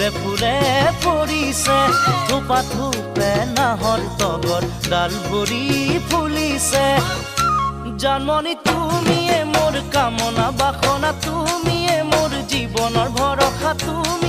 ফুলে ফুলে পৰিছে থোপা থোপে নাহৰ তগৰ ডাল ভৰি ফুলিছে জন্মনি তুমিয়ে মোৰ কামনা বাসনা তুমিয়ে মোৰ জীৱনৰ ভৰসা তুমি